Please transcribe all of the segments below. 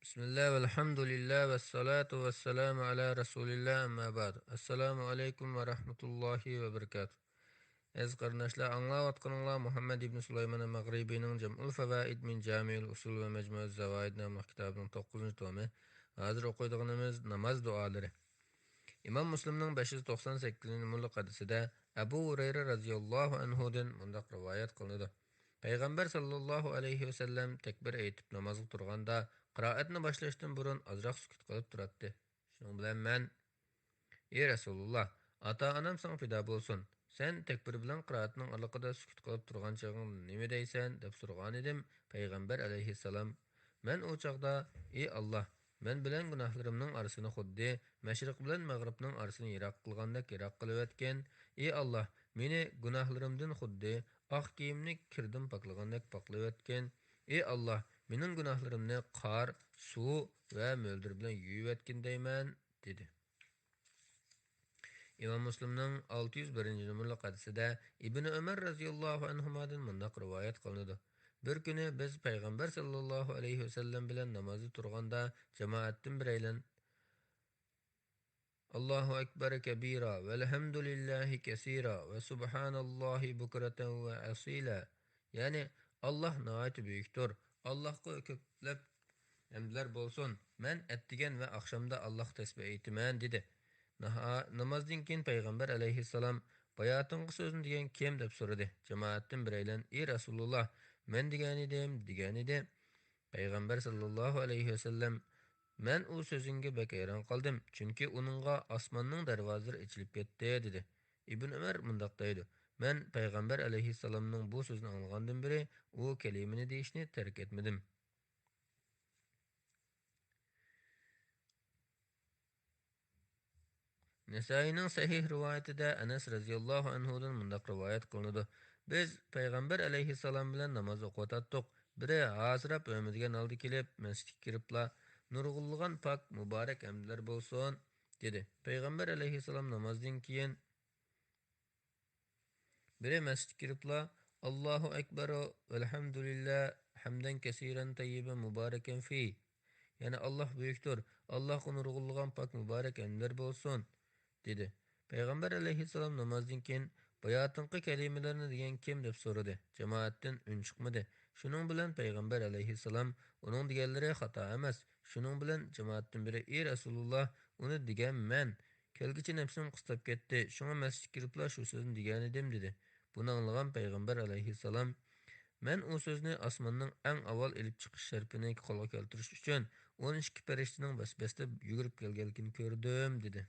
Bismillah ve elhamdülillah ve salatu ve selamu ala Resulillah amma ba'd. Assalamu alaikum ve rahmetullahi ve berekatuh. Ez qardaşlar anlayatqanlar Muhammed ibn Süleyman el-Maghribi'nin Cem'ul Fevaid min Cami'ül Usul ve Mecmu'uz Zavaid namlı kitabının 9. tomu. Hazır okuyduğumuz namaz duaları. İmam Müslim'nin 598. numaralı hadisinde Ebu Hureyre radhiyallahu anhu'dan mundaq rivayet kılındı. Peygamber sallallahu aleyhi ve sellem tekbir aytib namazga turganda qiraatni boshlashdan burun ozroq sukut qilib turadi. Shuning bilan men: "Ey Rasululloh, ota-onam senga fido bo'lsin. Sen tekbir bilan qiraatning orqasida sukut qilib turgan chog'ing nima deysan?" deb so'ragan edim. Payg'ambar alayhissalom: "Men u chog'da: Ey Alloh, men bilan gunohlarimning orasini xuddi mashriq bilan mag'ribning orasini yiroq qilgandek yiroq qilib o'tgan. Ey Alloh, meni gunohlarimdan xuddi oq kiyimni kirdim poklagandek poklab o'tgan. Ey Alloh, mening gunohlarimni qor, suv va mo'ldir bilan yuvib o'tgin deyman" dedi. İmam Müslim'nin 601. numaralı hadisinde İbn Ömer radıyallahu anhumadan mundaq rivayet kılındı. Bir günü biz Peygamber sallallahu aleyhi ve sellem bilen namazı turganda cemaattin bireylen Allahu ekber kebira ve elhamdülillahi kesira ve subhanallahi bukreten ve asila. Yani Allah nahayet büyüktür. Allah'a köplep emdler bolsun. Men ettigen ve akşamda Allah tesbih eytimen dedi. Namazdan keyin Peygamber aleyhisselam bayatınqı sözünü degan kim deb so'radi. Jamoatdan bireylen: "Ey Rasululloh, men degan edi." Peygamber sallallahu aleyhi ve sellem: "Men u sözüngə bək hayran qaldım, çünki onunğa osmonning darvozalari ochilib ketdi" dedi. İbn Ömer mundaq deydi: "Men Peygamber aleyhisselamning bu sözünü anlagandan beri u kelimini deyishni terk etmedim." Nesai'nin sahih rivayetinde Enes radıyallahu anhu'dan mundaq rivayet kılındı. Biz Peygamber aleyhisselam bilen namaz okutattık. Biri hazırap ömüdgen aldı kelip mescid kiripla nurgulluğan pak mübarek emdiler bolsun dedi. Peygamber aleyhisselam namazdan keyin biri mescid kiripla Allahu ekber velhamdülillah hamden kesiren tayyiben mübareken fi. Yani Allah büyüktür. Allah nurgulluğan pak mübarek emdiler bolsun dedi. Peygamber aleyhisselam namazdan keyin bayatınqı kelimelerini degan kim deb so'radi. Jamoatdan un chiqmadi. Shuning bilan Peygamber aleyhisselam uning deganlari xato emas. Shuning bilan jamoatdan biri: "Ey Rasululloh, uni degan men. Kelgichi nafsim qistab ketdi. Shunga masjidga kiribla shu so'zni degan edim" dedi. Buni anglagan Peygamber aleyhisselam: "Men u so'zni osmonning eng avval elib chiqish sharpini qo'lga keltirish uchun 12 farishtaning basbasda yugurib kelganligini ko'rdim" dedi.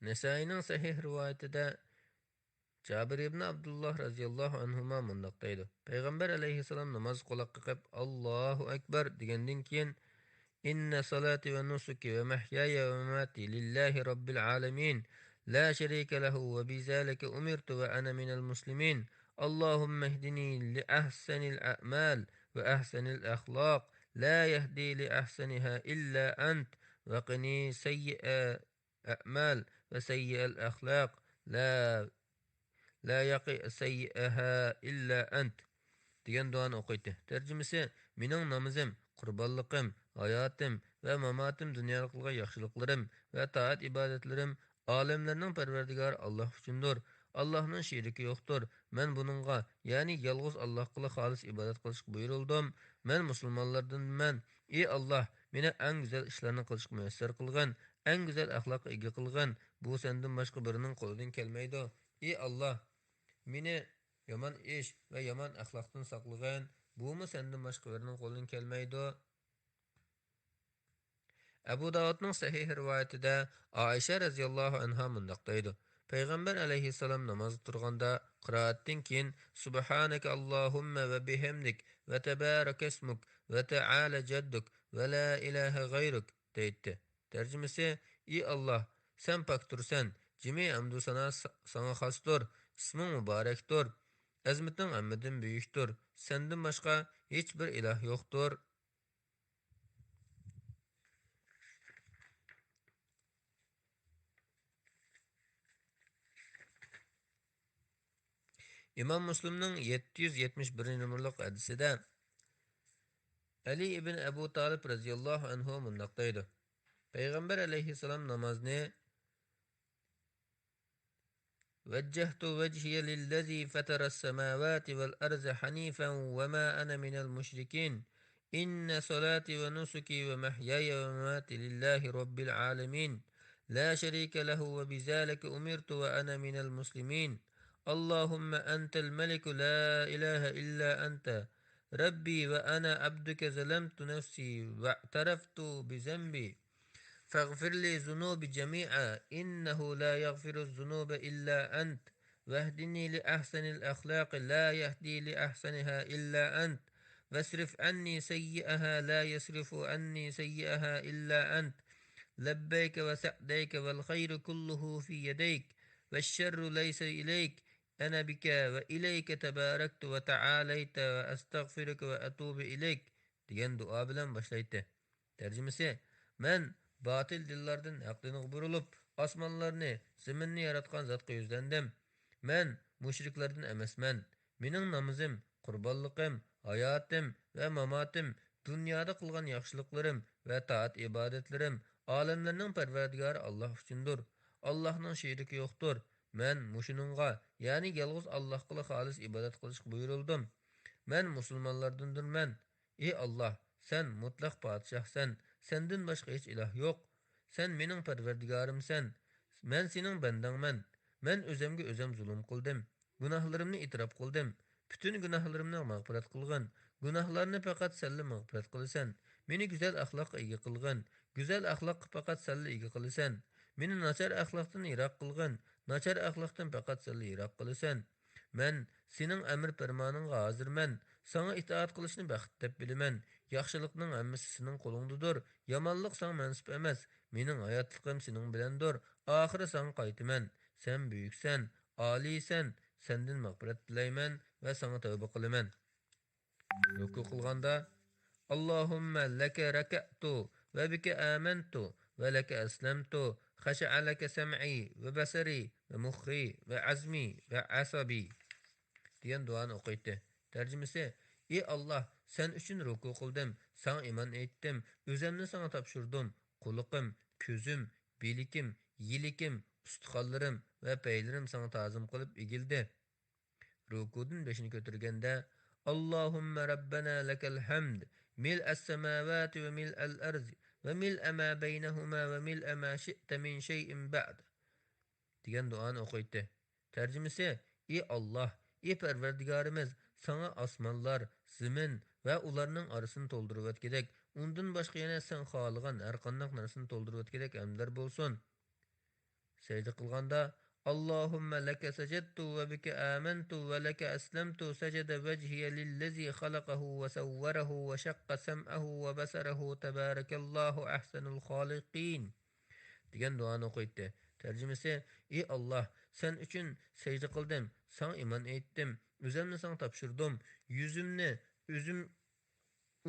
Nesai'nin sahih rivayetinde Cabir ibn Abdullah radıyallahu anhuma mundaq deydi. Peygamber aleyhisselam namaz qolaq qilib Allahu ekber degandan keyin: "İnne salati ve nusuki ve mahyaya ve mamati lillahi rabbil alamin. La şerike lehu ve bizalike umirtu ve ana minel muslimin. Allahümme ehdini li ahsenil a'mal ve ahsenil ahlak. La yehdi li ahseniha illa ent ve qini seyyi'e a'mal ve seyyi'el ahlak. La yaqi seyyi'eha illa ent" degan duani o'qiydi. Tarjimasi: "Mening namozim, qurbonliqim, hayotim va mamatim dunyoda qilgan yaxshiliklarim va toat ibodatlarim olamlarning parvardigori Alloh uchundir. Allohning sheriki yo'qdir. Men buningga, ya'ni yolg'iz Allohga xolis ibodat qilishga buyurildim. Men musulmonlardanman. Ey Alloh, meni eng go'zal ishlarni qilishga muyassar qilgan, eng go'zal axloqqa ega qilgan. Bu sendan boshqa birining qo'lidan kelmaydi. Ey Alloh, meni yomon ish va yomon axloqdan saqlagan. Bumi sendan boshqa birining qo'lidan kelmaydi." Abu Davudning sahih rivoyatida Oysha radhiyallohu anha mundaq deydi. Payg'ambar alayhissalom namoz turganda qiroatdan keyin Subhanaka Allohumma va bihamdik va tabarak ismuk va ta'ala jadduk va la ilaha g'ayruk deydi. Tarjimasi: "Ey Alloh, sen poktursan, jimi hamdu sana sana xosdir, isming muborakdir, azmating hammadan buyukdir, sendan boshqa hech bir iloh yo'qdir." İmam Müslimning 771 numaralı hadisida Ali ibn Abu Talib radhiyallohu anhu mundaq deydi. Payg'ambar alayhissalom namozni وجهت وجهي للذي فطر السماوات والأرض حنيفا وما أنا من المشركين إن صلاتي ونسكي ومحياي ومماتي لله رب العالمين لا شريك له وبذلك أمرت وأنا من المسلمين اللهم أنت الملك لا إله إلا أنت ربي وأنا عبدك ظلمت نفسي واعترفت بذنبي فاغفر لي ذنوبي جميعا إنه لا يغفر الذنوب إلا أنت واهدني لأحسن الأخلاق لا يهدي لأحسنها إلا أنت واصرف عني سيئها لا يصرف عني سيئها إلا أنت لبيك وسعديك والخير كله في يديك والشر ليس إليك أنا بك وإليك تباركت وتعاليت وأستغفرك وأتوب إليك degan duo bilan boshlaydi. Tarjimasi: Men batil dillardan haqdiniga burilib, osmonlarni, zaminni yaratgan zotga yuzlandim. Men mushriklardan emasman. Mening namozim, qurbonliqim, hayotim va mamatim, dunyoda qilgan yaxshiliklarim va taat ibodatlarim olamlarning parvardigori Alloh uchundir. Allohning sherigi yo'qdir. Men mushuningga, ya'ni yolg'iz Allohga xolis ibodat qilishga buyurildim. Men musulmonlardandirman. Ey Alloh, sen mutlaq podshohsan. Senden başqa hech iloh yo'q. Sen mening parvardigorimsan. Men sening bandangman. Men o'zimga o'zim zulm qildim. Gunohlarimni e'tirof qildim. Bütün gunohlarimni mag'firat qilgin. Gunohlarni faqat senla mag'firat qilasan. Meni go'zal axloqqa ega qilgin. Go'zal axloqqa faqat senla ega qilasan. Meni nachar axloqdan yiroq qilgin. Nachar axloqdan faqat senla yiroq qilasan. Men sening amr farmoningga hozirman. Sana itoat qilishni baxt deb bilaman. Yaxshilikning hammasi sening qo'lingdadir. Yomonlik sana mansub emas. Mening hayotliqim sening bilandir. Oxiri sana qaytaman. Sen buyuksan, oliysan. Sendan mag'firat tilayman va sana tavba qilaman. Ruku qilganda Allohumma laka raka'tu va bika amantu va laka aslamtu khasha'a laka sam'i va basari va mukhi va azmi va asabi degan duoni o'qiydi. Tarjimasi: Ey Allah, sen uchun ruku qildim, sana iymon etdim, o'zimni sana topshirdim. Quliqim, ko'zim, belikim, yilikim, ustixonlarim va paylarim sana ta'zim qilib egildi. Rukudan beshini ko'targanda Allohumma rabbana lakal hamd mil as-samawati va mil al-ardi va mil ma baynahuma va mil ma shi'ta min shay'in ba'd degan duoni o'qiydi. Tarjimasi: Ey Alloh, ey Parvardigorimiz, sana osmonlar, zamin va ularning orasini to'ldirib o'tgidek, undan boshqa yana sen xohlagan har qanday narsani to'ldirib o'tgidek hamdlar bo'lsin. Sajda qilganda Allohumma laka sajadtu va bika amantu va laka aslamtu sajada wajhiya lillazi khalaqahu va sawwarahu va shaqqa sam'ahu va basarahu tabarakallahu ahsanul xoliqin degan duoni o'qiydi. Tarjimasi: Ey Alloh, sen uchun sajda qildim, sana iymon etdim, o'zimni sana topshirdim, yuzimni o'zim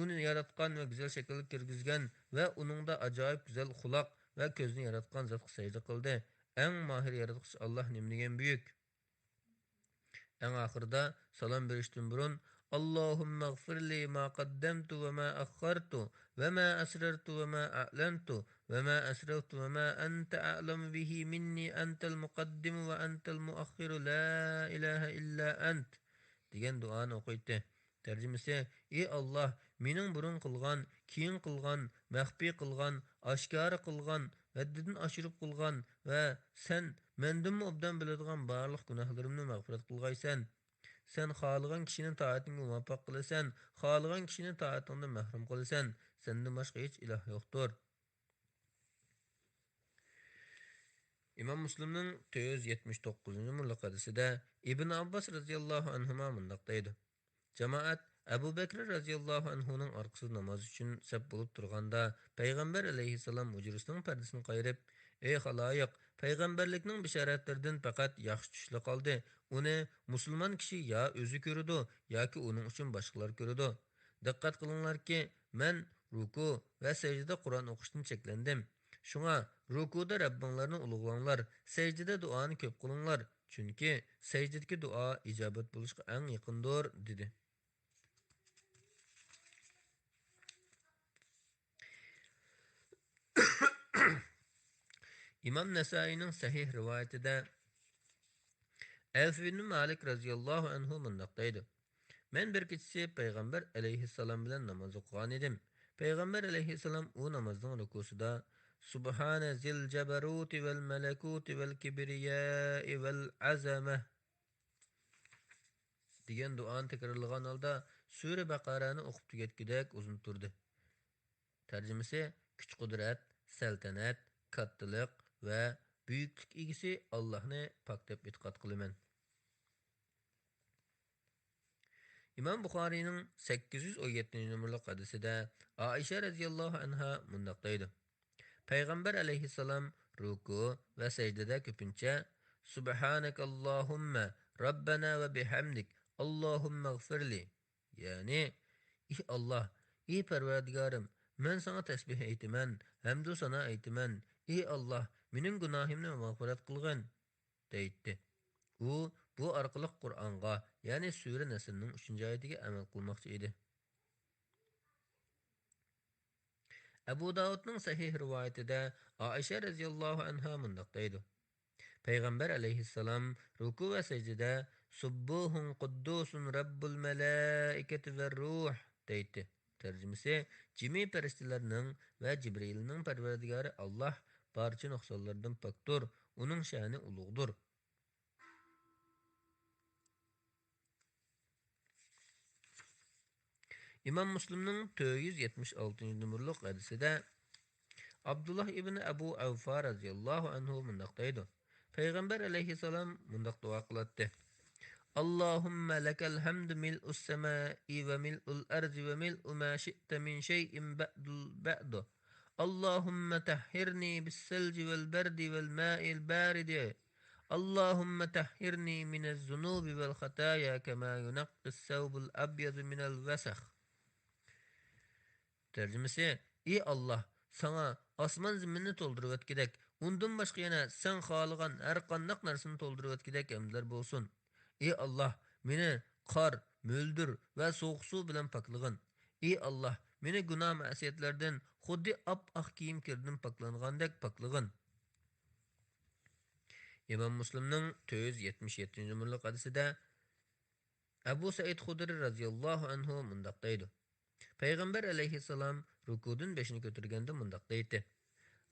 uni yaratgan va go'zal shaklga kirgizgan va uningda ajoyib go'zal quloq va ko'zni yaratgan zotga sajda qildi. Eng mahir yaratuvchi Alloh nimanigan buyuk. Eng oxirida salom berishdan burun Allohumma g'firli ma qaddamtu va ma akhartu va ma asrartu va ma a'lantu va ma asraftu va ma anta a'lamu bihi minni antal muqaddim va antal muakhir la ilaha illa ant degan duoni o'qiydi. Tarjimasi: Ey Alloh, mening burun qilgan, keyin qilgan, maxfiy qilgan, oshkora qilgan, haddidan oshirib qilgan va sen mendan obdan biladigan barliq gunohlarimni mag'firat qilgaysan. Sen xohlagan kishini toatingga muvaffaq qilasan, xohlagan kishini toatingdan mahrum qilasan. Sendan boshqa hech iloh yo'qdir. İmam Müslimning 479-numaralı hadisida Ibn Abbas radhiyallohu anhuma mundaq deydi. Jamoat Abu Bakr radhiyallohu anhuning orqasida namoz uchun saf bo'lib turganda payg'ambar alayhissalom hujrasining pardasini qayirib: "Ey xaloyiq, payg'ambarlikning bishoratlaridan faqat yaxshi tushli qoldi. Uni musulmon kishi yo o'zi ko'radi yoki uning uchun boshqalar ko'radi. Diqqat qilinglarki, men ruku va sajdada Qur'on o'qishdan cheklandim. Şuna rukuda Rabbinglarni ulug'langlar, secdede duoni ko'p qilinglar, chunki secdedagi duo ijobat bo'lishga eng yaqindir, dedi. İmam Nesai'nin sahih rivayetinde Elf ibn Malik radıyallahu anhu mundaqdaydı. Men bir kechisi payg'ambar alayhissalom bilan namoz o'qigan edim. Payg'ambar alayhissalom u namozning rukusida Subhana zil jabaruti vel malakuti vel kibriyai vel azama degan duoni takrorlagan holda Sura Baqarani o'qib tugatgudek uzun turdi. Tarjimasi kuch qudrat, saltanat, kattalik va buyuklik egisi Allohni pok deb e'tiqod qilaman. İmam Buxariyning 817 numaralı hadisida Aisha radhiyallohu anha mundaqdaydi. Payg'ambar alayhissalom ruku va sajdada ko'pincha Subhanakallahumma Rabbana va bihamdik Allahumma g'firli, ya'ni ey Allah, ey Parvardigorim, men sana tasbih aytaman, hamdu sana aytaman. Ey Allah, mening gunohimni mag'firat qilgin, deydi. U bu orqali Qur'onga, ya'ni sura Nasrning 3-oyatiga amal qilmoqchi edi. Abu Davudning sahih rivoyatida Aisha radhiyallohu anha mundaqdaydi. Payg'ambar alayhissalom ruku va sajdada Subbuhun quddusun Rabbul malaikati va ruh deydi. Tarjimasi jimi farishtalarning va Jibrilning parvardigori Allah barcha nuqsonlardan pokdir, uning sha'ni ulug'dir. İmam Müslim'nin 476 numaralı hadisinde Abdullah ibn Abu Avfa radıyallahu anhu mundaqdaydı. Peygamber aleyhisselam mundaq dua qılatdı. Allahümme lekel hamdu mil'us semai ve mil'ul arzi ve mil'u ma şi'te min şey'in ba'du. Allahümme tahhirni bis selci vel berdi vel ma'il baridi. Allahümme tahhirni minez zunubi vel hataya kema yunaqqis sevbul abyadu minel vesakh. Tercümesi, ey Allah, sana osmon zaminni to'ldirib o'tgidek, undan boshqa yana sen xohlagan har qanday narsani to'ldirib o'tgidek hamdlar bo'lsin. Ey Allah, meni qor, mo'ldir va sovuq suv bilan poklig'in. Ey Allah, meni gunoh ma'siyatlardan xuddi op-oq kiyim kirdim poklangandek poklig'in. İmam Müslimning 477 numaralı hadisida Abu Said Xudri radhiyallohu anhu mundaqdaydi. Payg'ambar alayhissalom rukudun beshini ko'targanda mundaq deydi.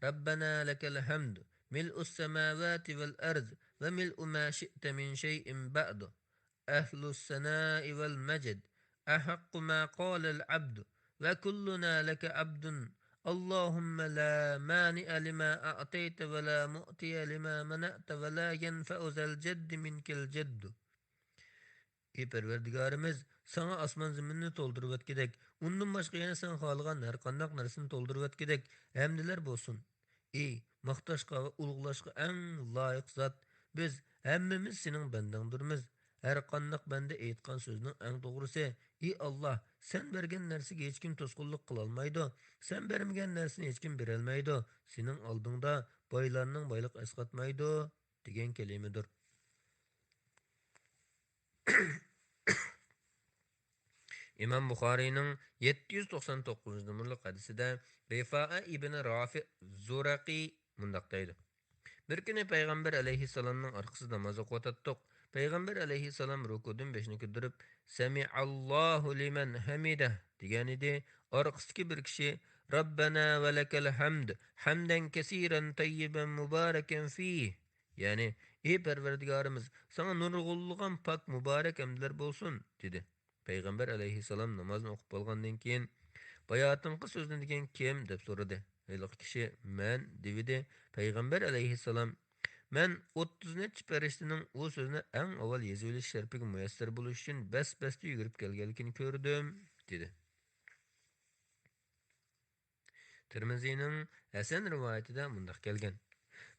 Rabbana lakal hamd mil'us samawati val arz va mil'u ma shi'ta min shay'in ba'du. Ahlus sana'i wal majd ahaqqu ma qala al 'abd wa kulluna laka 'abdun. Allahumma la mani'a lima a'tayta wa la mu'tiya lima mana'ta wa la yanfa'u zal jadd minkal jadd. Ey Parvardigorimiz, sana osmon zaminni to'ldirib o'tgidek, undan boshqa yana sen xohlagan har qanday narsani to'ldirib o'tgidek hamdlar bo'lsin. Ey maqtashqa va ulug'lashqa eng loyiq zot, biz hammamiz sening bandangdirmiz. Har qanday banda aytgan so'zning eng to'g'risi, ey Allah, sen bergan narsaga hech kim to'sqinlik qila olmaydi, sen bermagan narsani hech kim bera olmaydi. Sening oldingda boylarning boylik asqatmaydi degan kalimadir. İmam Buxariyning 799 numaralı hadisida Rifa'a ibn Rafi Zuraqi mundaqdaydi. Bir kuni payg'ambar alayhissalomning orqasida namoz o'qiyotdik. Payg'ambar alayhissalom rukudan 5ni ko'tarib Sami'allohu liman hamidah degan edi. Orqasidagi bir kishi Rabbana va lakal hamd hamdan kaseeran tayyiban mubarakan fihi, ya'ni ey Parvardigorimiz, sana nurg'unlagan pok muborak hamdlar bo'lsin dedi. Payg'ambar alayhissalom namozni o'qib bo'lgandan keyin bayotinqi so'zni degan kim deb so'radi. Haliq kishi men dedi. Payg'ambar alayhissalom men 30 necha farishtaning u so'zni eng avval yozib olish sharpiga muyassar bo'lish uchun bas-basda yugurib kelganligini ko'rdim dedi. Tirmiziyning Hasan rivoyatida mundaq kelgan.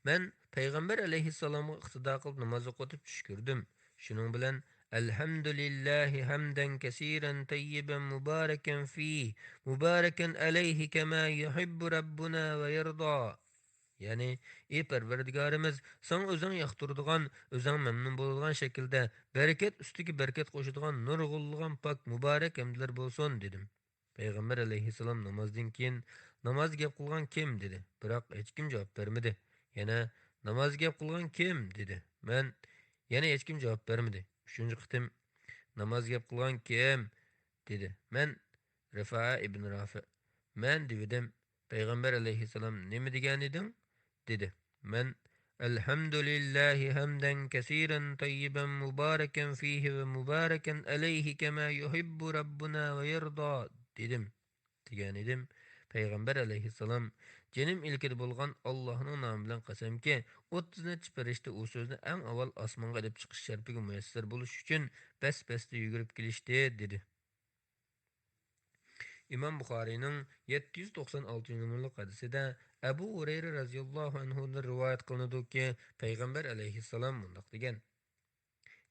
Men payg'ambar alayhissalomga iqtido qilib namoz o'qitib tush ko'rdim. Shuning bilan Elhamdülillahi hamden kesiren tayyiben mübareken fih, mübareken aleyhi kema yuhibbu Rabbuna ve yerda Ya'ni, ey Parvardigarimiz, sen o'zing yoqtiradigan, o'zing mamnun bo'ladigan shaklda barakat ustiga barakat qo'shadigan nurg'unlagan pok muborak hamdlar bo'lsin dedim. Payg'ambar alayhissalom namozdan keyin namoz gap qilgan kim dedi. Biroq hech kim javob bermadi. Yana namoz gap qilgan kim dedi. Men yana hech kim javob bermadi. Uchinchi qitim namoz gap qilgan kim dedi. Men Rifa ibn Rafi. Men dedim. Payg'ambar alayhissalom nima degan eding? Dedi. Men Elhamdülillahi hamden kesiren tayyiben mübareken fihi ve mübareken aleyhi kema yuhibbu Rabbuna ve yerda dedim. Degan edim. Payg'ambar alayhissalom jenim ilkida bo'lgan Allohning nomi bilan qasamki, 30 necha farishta u so'zni eng avval osmonga olib chiqish sharpiga muyassar bo'lish uchun bas-basda yugurib kelishdi dedi. İmam Buxariyning 796 hadisida Abu Hurayra radhiyallohu anhudan rivoyat qilinadiki, payg'ambar alayhissalom mundaq degan.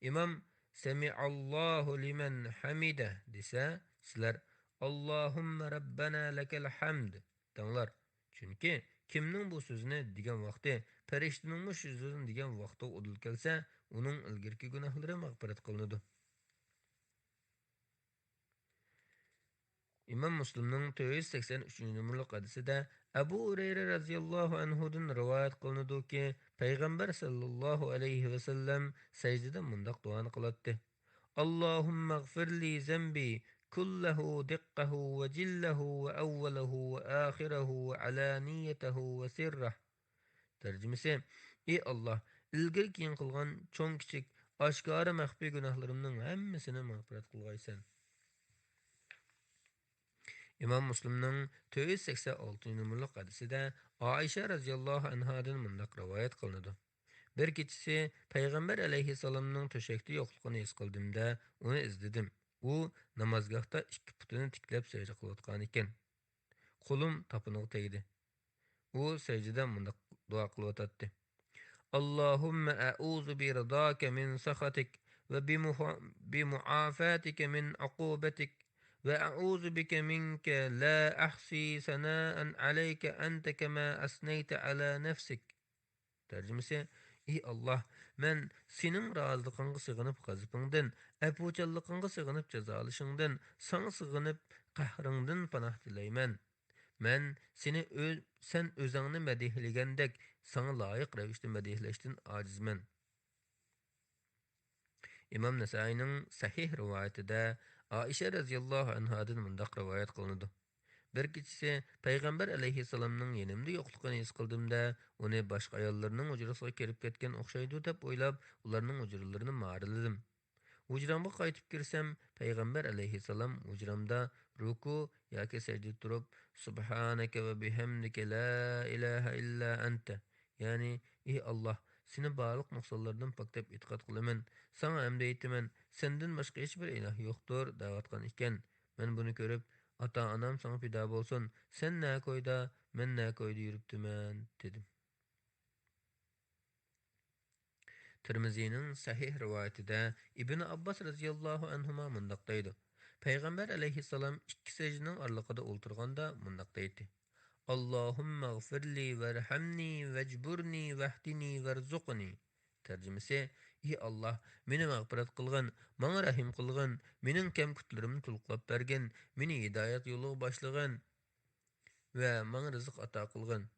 Imom Sami'allohu liman hamida desa, sizlar Allohumma rabbana lakal hamd danglar. Chunki kimning bu so'zini degan vaqti, farishtaning bu so'zini degan vaqtda udil kelsa, uning ilgirki gunohlari mag'firat qilinadi. İmam Müslim'nin 483 numaralı hadisinde Abu Hureyre radıyallahu anhu'dan rivayet kılınadı ki Peygamber sallallahu aleyhi ve sellem secdede mundaq duanı kılattı. Allahümme gfirli zembi kullahu dikkahu ve cillahu ve evvelahu ve ahirehu ve alaniyetehu ve sirrah. Tercümesi, ey Allah, ilgir keyin kılgan çoğun kiçik, aşkara mahfi günahlarımның hemmisini mağfiret kılgaysan. İmam Müslim'nin 486 numaralı hadisinde Aişe radıyallahu anhadan mundaq rivayet kılınadı. Bir keçisi Peygamber aleyhisselamның töşekte yoklukunu his kıldımda onu izledim. U namazgahta iki putunu tiklep secde kılayotgan eken. Kolum tapınığı tegdi. U secdeden mundaq dua kılıyotatdı. Allahümme a'udhu bi rıdake min sakhatik ve bi muafatike min akubetik ve a'udhu bike minke la ahsi sana'an aleyke ente kema asneyte ala nefsik. Tercümesi, ey Allah, men senin razılıkını sığınıp gazıpыңdan, əpuçallıqını sığınıp cezalışыңdan, sana sığınıp qahrыңdan panah dileymen. Men sen özüңni medihligəndək, sana layık rəvişdə medihləşdin acizmen. İmam Nesai'nin sahih rivayetinde Aişe radıyallahu anhadan mundaq rivayet kılınadı. Bir kişisi Peygamber aleyhisselamның yenimde yoklukunu his kıldımda onu başka ayollarının ucurasına kerip ketken okşaydı dep oylab, ularның ucurlarını mağrıladım. Ucramga qaytib kirsem, Peygamber aleyhisselam ucramda ruku yoki secde turib, Subhaneke ve bihamdike la ilahe illa ente. Yani, ey Allah, seni barliq maqsadlardan paktep itiqat qilaman. Sana hamd aytaman. Senden başqa hech bir iloh yo'qdir, da'vatgan ekan. Men buni ko'rib, ata-onam sana fido bo'lsin. Sen na ko'yda, men na ko'yda yuribdiman, dedim. Tirmizi'nin sahih rivayetinde İbn Abbas radıyallahu anhuma mundaq deydi. Peygamber aleyhisselam ikki secdenin arlıqada olturganda mundaq deydi. Allahümme gfirli verhamni vecburni vehdini verzuqni. Tercümesi, ey Allah, meni mağfiret kılgın, bana rahim kılgın, menin kemkütlerimni tulqlap bergin, meni hidayet yolu başlığın ve bana rızık ata kılgın.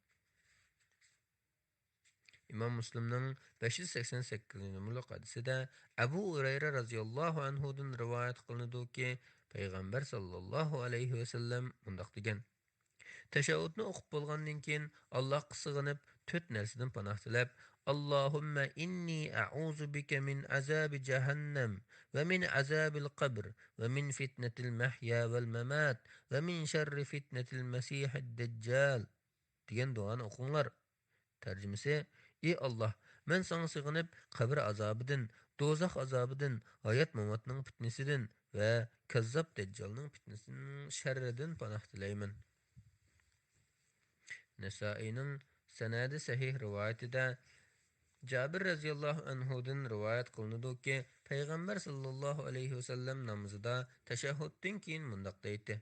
İmam Müslim'nin 588 numaralı hadisinde Abu Hurayra radıyallahu anhu'dan rivayet kılınadı ki Peygamber sallallahu aleyhi ve sellem mundaq degan. Teşebbütni o'qib bo'lgandan keyin Allohga sig'inib 4 narsadan panoh tilab, Allohumma inni a'udzu bika min azabi jahannam ve min azabil qabr ve min fitnetil mahya vel mamat ve min şerri fitnetil mesihid dajjal degan duoni o'qinglar. Tercümesi, ey Allah, men sana sığınıp qabr azabıdın, dozaq azabıdın, hayat mamatның fitnesidin ve kazzab dajjalның fitnesinin şerridan panoh tilayman. Nesai'nin senedi sahih rivayetinde Cabir radıyallahu anhu'dan rivayet kılınadı ki Peygamber sallallahu aleyhi ve sellem namazıda teşehhüdden keyin mundaq deydi.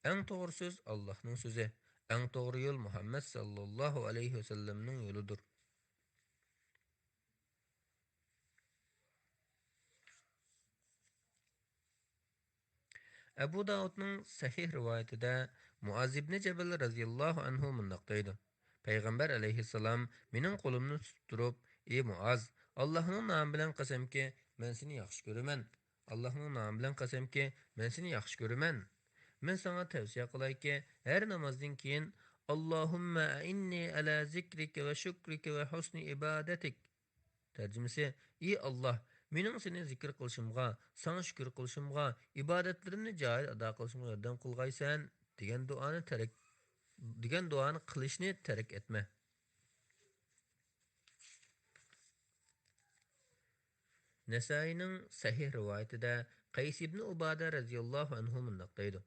En doğru söz Allah'ның sözü. Eng to'g'ri yo'l Muhammad sallallohu alayhi vasallamning yo'lidir. Abu Davudning sahih rivoyatida Muaz ibn Jabal radhiyallohu anhu mundaq deydi. Payg'ambar alayhissalom mening qo'limni tutib turib, "Ey Muaz, Allohning nomi bilan qasamki, men seni yaxshi ko'raman. Allohning nomi bilan qasamki, men seni yaxshi ko'raman. Men sana tavsiya qilayki, har namozdan keyin Allohumma inni ala zikrika va shukrika va husni ibadatik." Tərcümesi: "Ey Allah, mening seni zikr qilishimga, sana shukr qilishimga, ibodatlarimni joyida ado qilishimga yordam qilgaysan" degan duoni qilishni tark etma. Nasaining sahih rivoyatida Qays ibn Ubada radhiyallohu anhu mundaq deydi.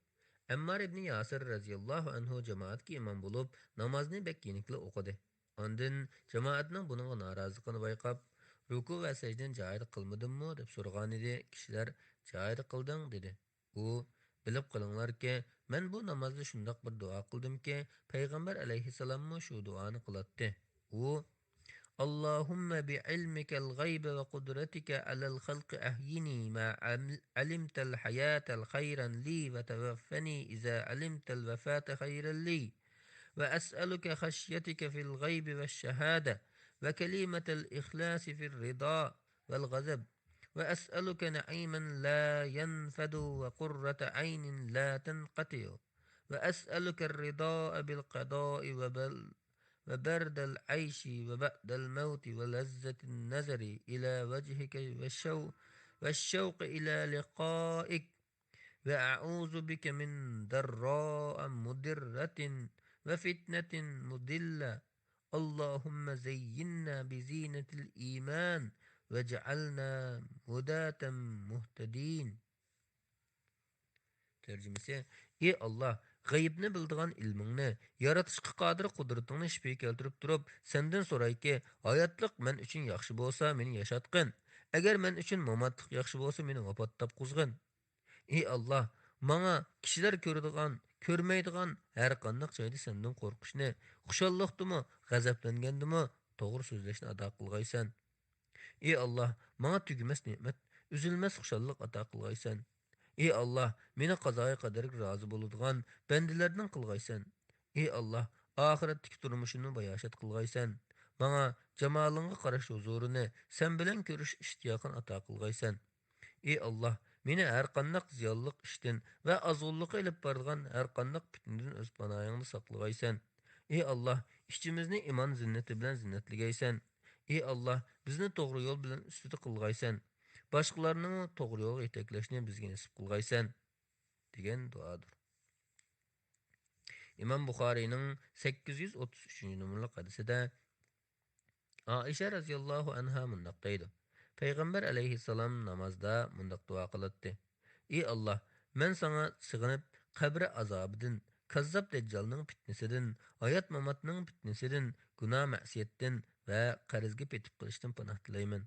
Ammar ibn Yasir radhiyallohu anhu jamoatga imom bo'lib, namozni bek yenikli o'qidi. Ondan jamoatning buning noroziligini bayqab, ruku va sajdan joyida qilmadimmi deb so'ragan edi. Kishilar joyida qilding dedi. U bilib qilinglarki, men bu namozda shundoq bir duo qildimki, payg'ambar alayhissalommi shu duoni qilatdi. U اللهم بعلمك الغيب وقدرتك على الخلق أحيني ما علمت الحياة خيرا لي وتوفني إذا علمت الوفاة خيرا لي وأسألك خشيتك في الغيب والشهادة وكلمة الإخلاص في الرضا والغضب وأسألك نعيما لا ينفد وقرة عين لا تنقطع وأسألك الرضا بالقضاء وبرد العيش وبعد الموت ولذة النظر إلى وجهك والشوق إلى لقائك وأعوذ بك من ضراء مضرة وفتنة مضلة اللهم زينا بزينة الإيمان واجعلنا هداة مهتدين. Tercümesi: Ey Allah, g'aybni bildigan ilmingni, yaratishga qodir qudratingni shifo keltirib turib, sendan so'rayki, hayotlik men uchun yaxshi bo'lsa, meni yashatgin. Agar men uchun mamatlik yaxshi bo'lsa, meni vafot topqizgin. Ey Allah, menga kishilar ko'radigan, ko'rmaydigan har qanday joyda sendan qo'rqishni, xushalliqdimi, g'azablangandimi to'g'ri so'zlashni ado qilgaysan. Ey Allah, menga tugmas ne'mat, uzilmas xushallik ato qilgaysan. Ey Allah, meni qazoyi qadarga rozi bo'ladigan bandalardan qilgaysan. Ey Allah, oxiratdagi turmushimni bayoshat qilgaysan. Menga jamolingga qarash huzurini, sen bilan ko'rish ishtiyoqini ato qilgaysan. Ey Allah, meni har qanday ziyonliq ishdan va azg'unlikqa ilib boradigan har qanday fitnadan o'z panoyingda saqlagaysan. Ey Allah, ichimizni iymon zinnati bilan zinnatligaysan. Ey Allah, bizni to'g'ri yo'l bilan ustida qilgaysan. Boshqalarning to'g'ri yo'lga yetaklashni bizga nasib qilgaysan degan duodir. İmam Buxoriyning 833 numaralı hadisida Aisha radhiyallohu anha mundaq deydi. Payg'ambar alayhissalom namozda mundaq duo qiladi. Ey Allah, men sana sig'inib qabri azobidan, kazzab dajjalning fitnasidan, hayot mamatning fitnasidan, gunoh ma'siyatdan va qarzga petib qilishdan panoh tilayman.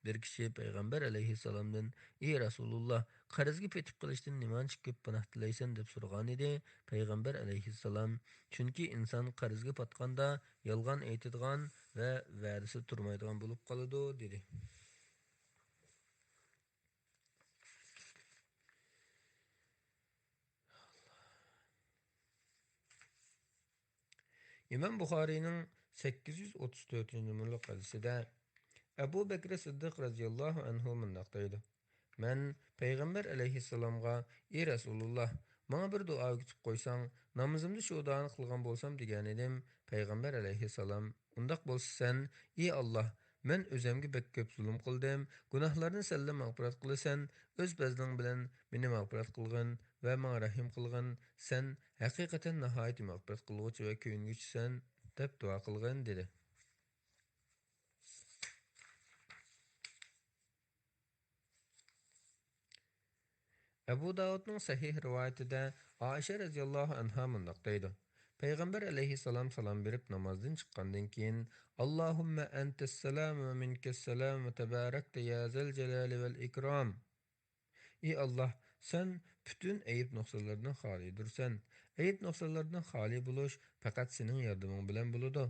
Bir kishi payg'ambar alayhissalomdan: "Ey Rasululloh, qarzga petib qilishdan nimancha ko'p panoh tilaysan?" deb so'ragan edi. Payg'ambar alayhissalom: "Chunki inson qarzga patganda yolg'on aytadigan va va'dasi turmaydigan bo'lib qoladi" dedi. İmam Buxoriyning 834 numaralı hadisida Abu Bakr Siddiq radhiyallohu anhu mundaq deydi. Men payg'ambar alayhissalomga: "Ey Rasululloh, menga bir duo o'qitib qo'ysang, namozimda shu duoni qilgan bo'lsam" degan edim. Payg'ambar alayhissalom: "Undaq bo'lsa sen, ey Alloh, men o'zimga bek ko'p zulm qildim. Gunohlarni senla mag'firat qilasan. O'z fazling bilan meni mag'firat qilgin va menga rahim qilgin. Sen haqiqatan nihoyat mag'firat qilguvchi va ko'ngilchisan" deb duo qilgan dedi. Abu Davudning sahih rivoyatida Aisha radhiyallohu anha mundaq deydi. Payg'ambar alayhissalom salom berib namozdan chiqqandan keyin Allohumma antas salam va minkas salam va tabarakta ya zal jalali val ikrom. Ey Allah, sen bütün ayıp noksalardan xalidirsen. ayıp nuqsonlardan xoli bo'lish faqat sening yordaming bilan bo'ladi.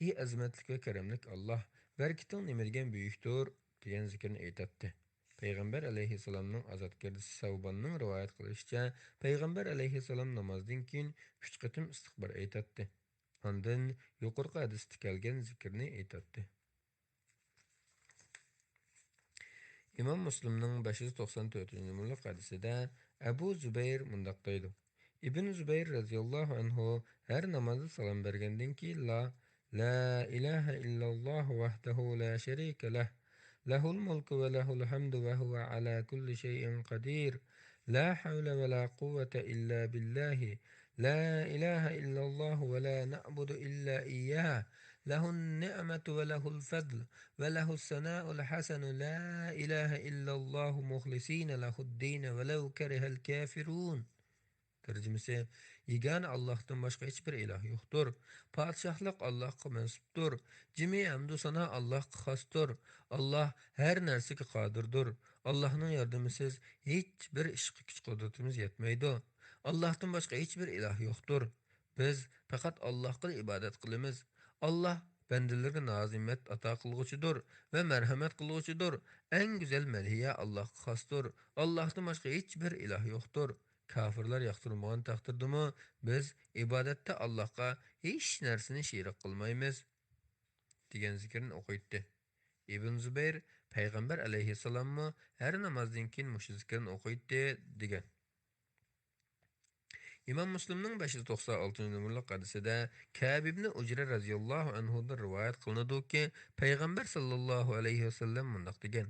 Ey azmatlik va karamlik Allah, barkiting nima degan buyukdir degan zikrni aytadi. Payg'ambar alayhissalomning azodkardisi Savbonning rivoyat qilishicha, payg'ambar alayhissalom namozdan keyin 3 qatim istig'for aytadi. Ondan yuqorqi hadisda kelgan zikrni aytadi. İmam Müslim'nin 594 hadisida Abu Zubayr mundaq deydi. İbn Zubayr radhiyallahu anhu her namazda salam bergandan keyin la ilaha illallah vahdahu la sharika lah lahul mulku ve lahul hamdu ve huve ala kulli şeyin qadir la havle ve la kuvvete illa billahi la ilahe illallah ve la na'budu illa iyyah lahun ni'metu ve lahul fadl وله الثناء الحسن لا إله إلا الله مخلصين له الدين ولو كره الكافرون. Tercümesi, yegane Allah'tan başka hiçbir ilah yoktur. Padişahlık Allah'a mensuptur. Cimi hamdu sana Allah'a xastur. Allah her nerseki kadirdir. Allah'ın yardımısız hiçbir işki güç kudretimiz yetmeydi. Allah'tan başka hiçbir ilah yoktur. Biz fakat Allah'a ibadet kılımız. Allah bendilerine nazimet ata kılgıçıdır ve merhamet kılgıçıdır. En güzel melhiye Allah'a xastur. Allah'tan başka hiçbir ilah yoktur. Kafirlar yaxtırmagan taqdirdimi biz ibodatda Allohga hech narsani sherik qilmaymiz degan zikrni o'qiydi. Ibn Zubayr payg'ambar alayhissalommi har namozdan keyin mush zikrni o'qiydi degan. İmam Müslimning 596 hadisida Ka'b ibn Ujra radhiyallohu anhudan rivoyat qilinadiki, payg'ambar sallallohu alayhi vasallam mundaq degan: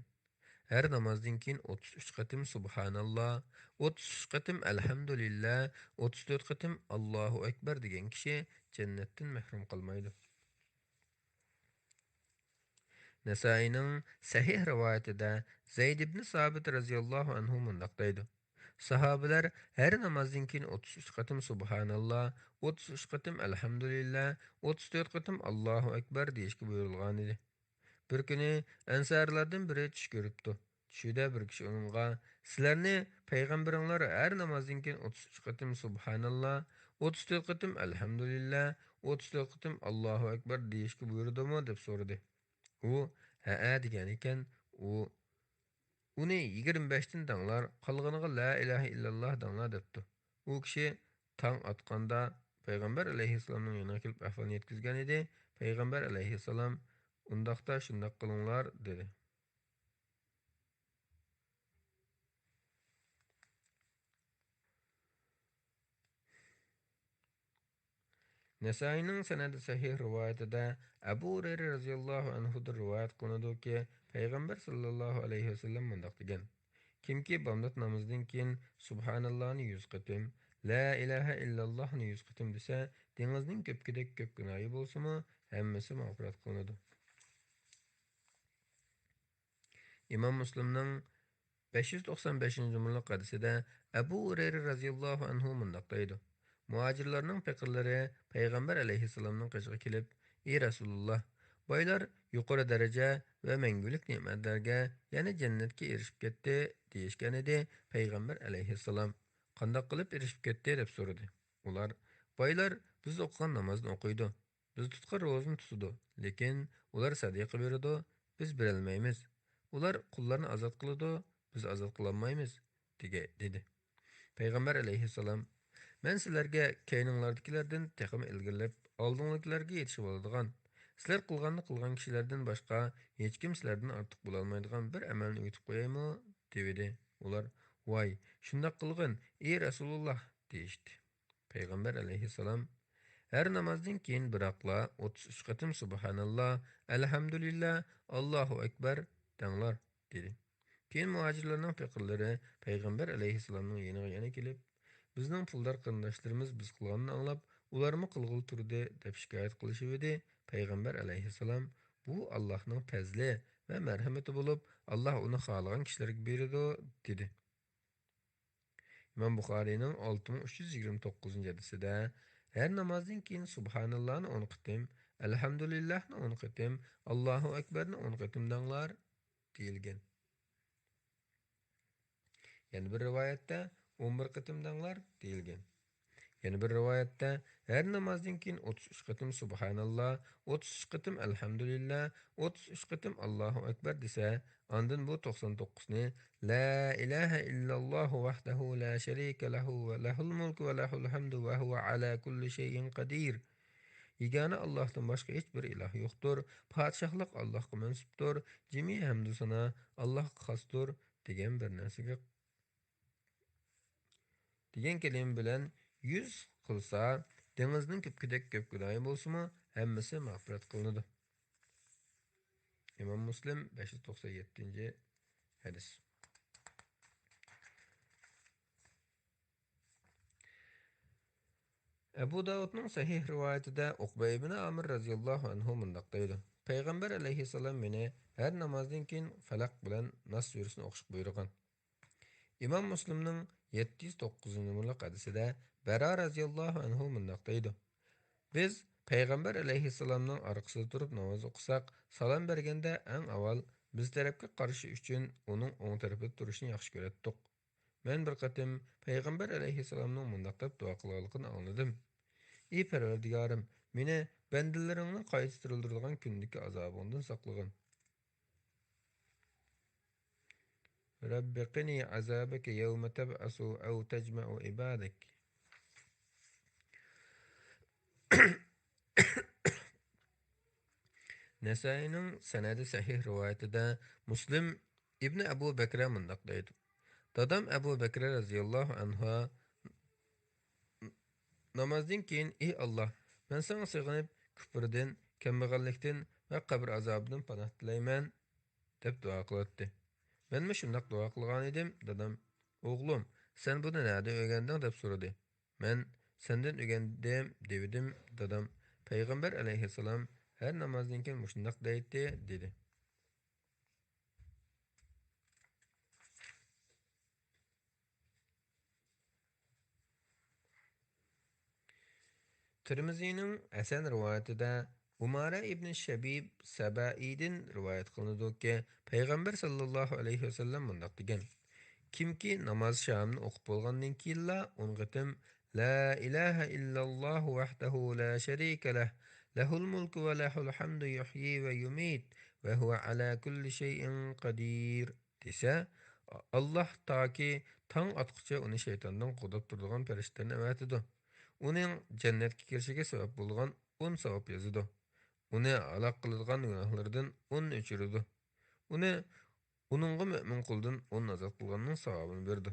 Her namazdan keyin 33 qatim subhanalloh, 33 qatim alhamdulillah, 34 qatim Allohu akbar degan kishi jannatdan mahrum qolmaydi. Nasaining sahih rivoyatida Zayd ibn Sabit radhiyallohu anhu mundaq deydi: Sahabeler her namazdan keyin 33 qatim subhanalloh, 33 qatim alhamdulillah, 34 qatim Allohu akbar deyishga buyurilgan edi. Bir kuni ansarlardan biri tush ko'ribdi. Tushida bir kishi uningga: "Sizlarni payg'ambaringlar har namozdan keyin 33 qatim subhanalloh, 34 qatim alhamdulillah, 34 qatim Allohu akbar deyishga buyurdimi?" deb so'radi. U "Ha" degan ekan, uni 25 dan danglar, qolganiga la ilaha illalloh danglar debdi. U kishi tong otganda payg'ambar alayhissalomning yoniga kelib ahvolni yetkazgan edi. Payg'ambar alayhissalom undaqda shundoq qilinglar dedi. Nasaining sanadi sahih rivoyatida Abu Hurayra radhiyallohu anhu rivoyat qilinadiki, payg'ambar sallallohu alayhi vasallam mundaq degan: Kimki bomdod namozidan keyin subhanallohni 100 qatim, la ilaha illallohni 100 qatim desa, dengizning ko'pkidek ko'p gunohi bo'lsa-mu, hammasi mag'firat qilinadi. İmam Müslimning 595 hadisida Abu Hurayra radhiyallohu anhu mundaq deydi: Muhacirlarning faqirlari payg'ambar alayhissalomning qishiga kelib, "Ey Rasululloh, boylar yuqori daraja va mangulik ne'matlarga, ya'ni jannatga erishib ketdi" deyishgan edi. Payg'ambar alayhissalom "Qandoq qilib erishib ketdi?" deb so'radi. Ular: "Boylar biz o'qigan namozni o'qiydi, biz tutgan ro'zani tutadi, lekin ular sadaqa beradi, biz berolmaymiz. Ular qullarni azod qiladi, biz azod qilolmaymiz" dedi. Payg'ambar alayhissalom: "Men sizlarga keyninglardagilardan texmi ilgirlab, oldinglarga yetishib oladigan, sizlar qilganni qilgan kishilardan boshqa hech kim sizlardan ortiq bo'la olmaydigan bir amalni o'tib qo'yaymi?" dedi. Ular: "Voy, shundoq qilgin, ey Rasululloh" deyishdi. Payg'ambar alayhissalom: "Her namozdan keyin biroqla 33 qatim subhanalloh, alhamdulillah, Allohu akbar danglar" dedi. Keyin muhacirlarning faqirlari payg'ambar alayhissalomning yoniga yana kelib, bizning puldor qarindoshlarimiz biz qilganini anglab, ularmi qilg'il turdi deb shikoyat qilishibdi. Payg'ambar alayhissalom: "Bu Allohning fazli va marhamati bo'lib, Alloh uni xohlagan kishilarga beradi" dedi. İmam Buxoriyning 6329-hadisida her namozdan keyin subhanallohni 10 qatim, alhamdulillahni 10 qatim, Allohu akbarni 10 qatim danglar deyilgan. Yani bir rivoyatda 11 qatim danglar deyilgan. Yana bir rivoyatda her namozdan keyin 33 qitim subhanalloh, 33 qitim alhamdulillah, 33 qitim Allohu akbar desa, ondan bu 99 ni la ilaha illalloh vahdahu la sharika lahu va lahul mulku va lahul hamdu va huwa ala kulli shay'in qadir. Yegana Allohdan boshqa hech bir iloh yo'qdir. Podshohlik Allohga mansubdir. Jami hamdu sana Allohga xosdir degan bir narsaga degan kelim bilan 100 qilsa, dengizning ko'pkidek ko'p gunohi bo'lsa-mu, hammasi mag'firat qilinadi. Imom Muslim 597-hadis. Abu Davudning sahih rivoyatida Uqba ibn Amir radhiyallohu anhu mundaq deydi. Payg'ambar alayhissalom meni har namozdan keyin Falaq bilan Nas surasini o'qishga buyurgan. Imom Muslimning 709-numaralı hadisida Bara radhiyallohu anhu mundaq deydi. Biz Payg'ambar alayhissalomning orqasida turib namoz o'qisak, salom berganda eng avval biz tarafga qarashi uchun uning o'ng tarafida turishni yaxshi ko'ratdik. Men bir qatim Payg'ambar alayhissalomning mundaq deb duo qilganligini angladim. Ey Parvardigorim, meni bandalaringni qayta tirildirgan kundagi azobingdan saqlagin. Rabbi qini azabaka yawma tab'asu aw tajma'u ibadak. Nasai'ning sanadi sahih rivoyatida Muslim ibn Abu Bakr mundaq deydi. Dadam Abu Bakr radhiyallohu anhu namozdan keyin ey Alloh, men sana sığınıp küfrden, kambag'allikdan va qabr azobidan panoh tilayman deb duo qildi. Men shundaq duo qilgan edim. Dadam, o'g'lim, sen buni nerda o'rganding deb so'radi. Men sendan o'rgandim dedim. Dadam, payg'ambar alayhissalom her namozdan keyin shundaq deydi dedi. Tirmizining Hasan rivoyatida Umara ibn Shabib Sabaidin rivoyat qilinadiki, payg'ambar sallallohu alayhi vasallam mundaq degan: Kimki namoz shamni o'qib bo'lgandan keyinla 10 qitim La ilaha illalloh vahdahu la sharika lah, lahul mulku va lahul hamdu yuhyi va yumit va huwa ala kulli shay'in qadir desa, Allah toki tong otqicha uni shaytondan qo'dab turadigan farishtalarni avatidi. Uning jannatga kirishiga sabab bo'lgan 10 savob yozadi. Uni aloq qiladigan gunohlardan 10 o'chiradi. Uni uningga mo'min quldan 10 azod qilganning savobini berdi.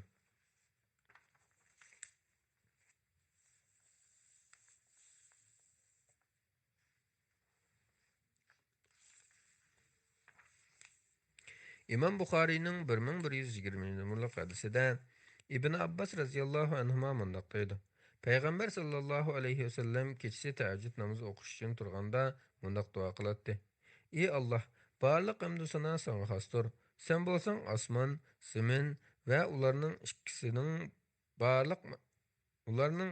Imam Buxoriyning 1120-numaralı hadisida Ibn Abbas radhiyallohu anhuma mundaq deydi. Payg'ambar sallallohu alayhi vasallam kechasi tahajjud namozi o'qish uchun turganda mundaq duo qiladi. Ey Alloh, barliq hamd sana sana xosdir. Sen bo'lsang osmon, zamin va ularning ikkisining barliq ularning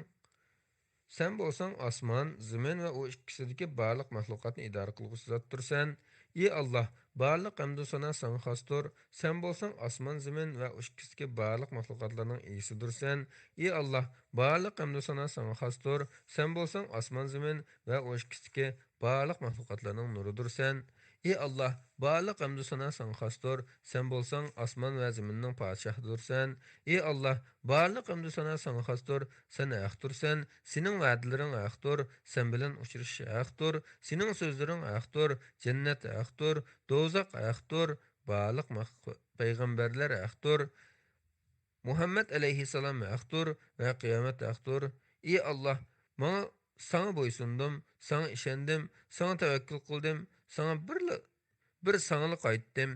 Sen bo'lsang osmon, zamin va u ikkisidagi barliq mahluqotni idora qilguvchi zotdirsan. Ey Alloh, barliq hamd sana sana xosdir. Sen bo'lsang osmon, zamin va u ikkisidagi barliq mahluqotlarning egasidirsan. Ey Alloh, barliq hamd sana sana xosdir. Sen bo'lsang osmon, zamin va u ikkisidagi barliq mahluqotlarning nuridirsan. Ey Allah, barliq hamd sana sana xosdir. Sen bo'lsang osmon va zaminning podshohidirsan. Ey Allah, barliq hamd sana sana xosdir. Sen haqdirsan. Sening va'dalaring haqdir. Sen bilan uchrashish haqdir. Sening so'zlaring haqdir. Jannat haqdir. Do'zax haqdir. Barliq payg'ambarlar haqdir. Muhammad alayhissalom haqdir va qiyomat haqdir. Ey Allah, menga sana bo'ysundim, sana ishondim, sana tavakkul qildim, sana bir sanali qaytdim.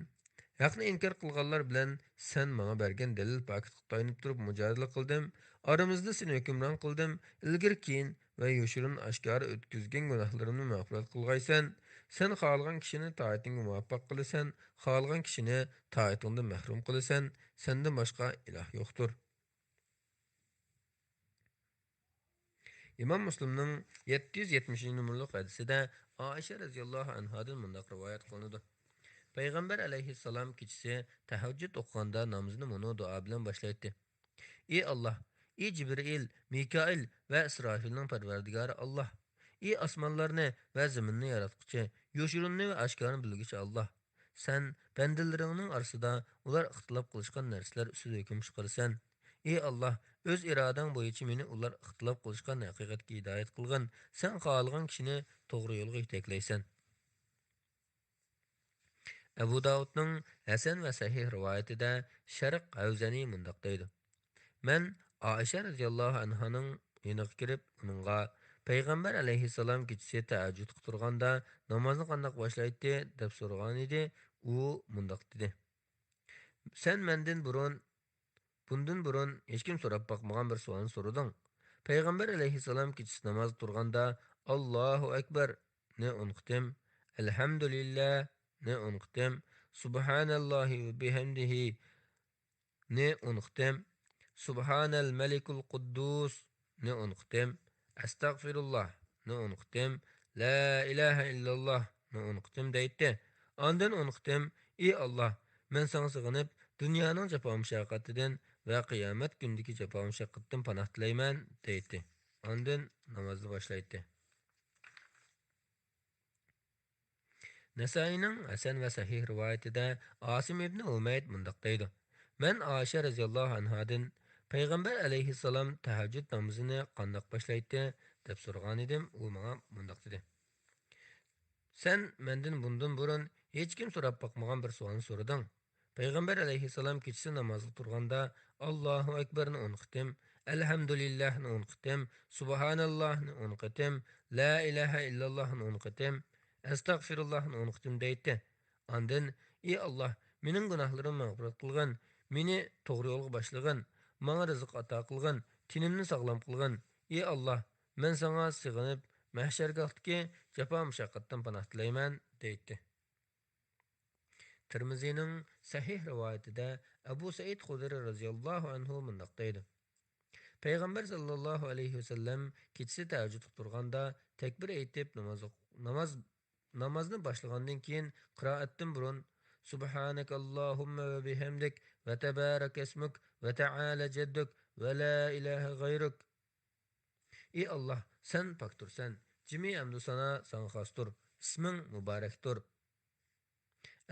Haqni inkor qilganlar bilan sen menga bergan dalil paketga tayanib turib mujodala qildim. Aramizda seni hukmron qildim. Ilgir keyin va yoshirin oshkora o'tkazgan gunohlarimni mag'firat qilg'aysan. Sen xohlagan kishini toatingga muvaffaq qilasan, xohlagan kishini toatingdan mahrum qilasan. Sendan boshqa iloh yo'qdir. Imom Muslimning 770-numaralı hadisida Oisha radhiyallohu anhadan mundaq rivoyat qilinadi. Payg'ambar alayhissalom kechasi tahajjud o'qiganda namozni mono duo bilan boshlaydi. Ey Allah, Cibril, Mikail ve İsrafil'nin perverdigarı Allah. Asmanlarını ve zeminni yaratqıcı, yoşurunni ve aşkarını bilgici Allah. Sen bendilerinin arasında ular ixtilaf qilishgan narsalar ustida hukm chiqarsan. Allah, öz iradan bo'yicha meni ular ixtilaf qilishgan haqiqatga hidoyat qilgin. Sen xohlagan kishini to'g'ri yo'lga yetaklaysan. Abu Davudning Hasan va Sahih rivoyatida Sharq Havzani mundoq deydi. Men Aisha radhiyallohu anhaning yoniga kirib, uningga Payg'ambar alayhissalom kechasi tahajjud turganda namozni qanday boshlaydi deb so'ragan edi. U mundoq dedi: Sen mendan bundan burun hech kim so'rab boqmagan bir savolni so'rading. Payg'ambar alayhissalom kechasi namoz turganda Allohu akbar ne unqtim, alhamdulillah ne unqtim, subhanallohi va bihamdihi ne unqtim, subhanal malikul quddus ne unqtim, astagfirullah ne unqtim, la ilaha illalloh ne unqtim deydi. Ondan unqtim, ey Allah, men sana sığınıp dunyoning jafo mushaqqatidan va qiyomat kundagi jafo mushaqqatdan panoh tilayman deydi. Ondan namozni boshlaydi. Nasaining Hasan va Sahih rivoyatida Asim ibn Umayd mundoq deydi: Men Aisha radhiyallohu anhadan Payg'ambar alayhissalom tahajjud namozini qandoq boshlaydi deb so'ragan edim. U menga mundoq dedi: Sen mendan bundan burun hech kim so'rab boqmagan bir savolni so'rading. Payg'ambar alayhissalom kechasi namozga turganda Allohu akbarni 10 qitim, alhamdulillahni 10 qitim, subhanallohni 10 qitim, la ilaha illallohni 10 qitim, astagfirullohni 10 qitim deydi. Ondan ey Allah, mening gunohlarimni mag'firat qilgin, meni to'g'ri yo'lga boshlagin, menga rizq ato qilgin, tinimni sog'lom qilgin. Ey Allah, men senga sig'inib mahshargohdagi jafo mushaqqatdan panoh tilayman deydi. Tirmizining sahih rivoyatida Abu Said Xudri radhiyallohu anhu mundoq deydi: Payg'ambar sallallohu alayhi vasallam kechasi tahajjud turganda takbir aytib namozni boshlagandan keyin qiroatdan burun Subhanakallohumma va bihamdik va tabarak ismuk va ta'ala jadduk va la ilaha g'ayruk. Ey Allah, sen poktursan, jimi hamdu sana xostur, isming muboraktur.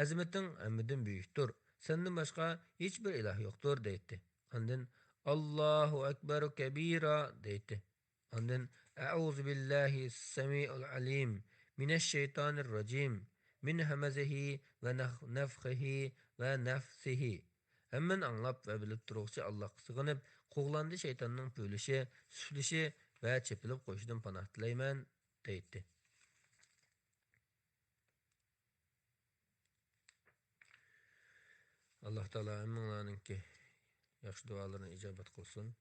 Azimetin hammadan buyuktur. Senden başka hiçbir ilah yoktur deydi. Ondan Allahu ekberu kebira deydi. Ondan Euzu billahi semi'ul alim mineşşeytanirracim min hemazihi ve nefhihi ve nefsihi. Hemen anlap ve bilip durukça Allah'a sığınıp qoğlandı şeytanın pöylüşü, süflüşü ve çepilip koşudun panah dilayman deydi. Allah Teala emminlarınki yaxşı dualarını icabet kılsın.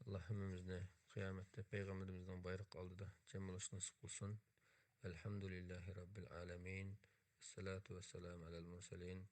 Allah hemimizni kıyamette Peygamberimizden bayrak aldı da cemaliş nasip kılsın. Elhamdülillahi Rabbil alemin. Esselatu vesselamu alel murselin.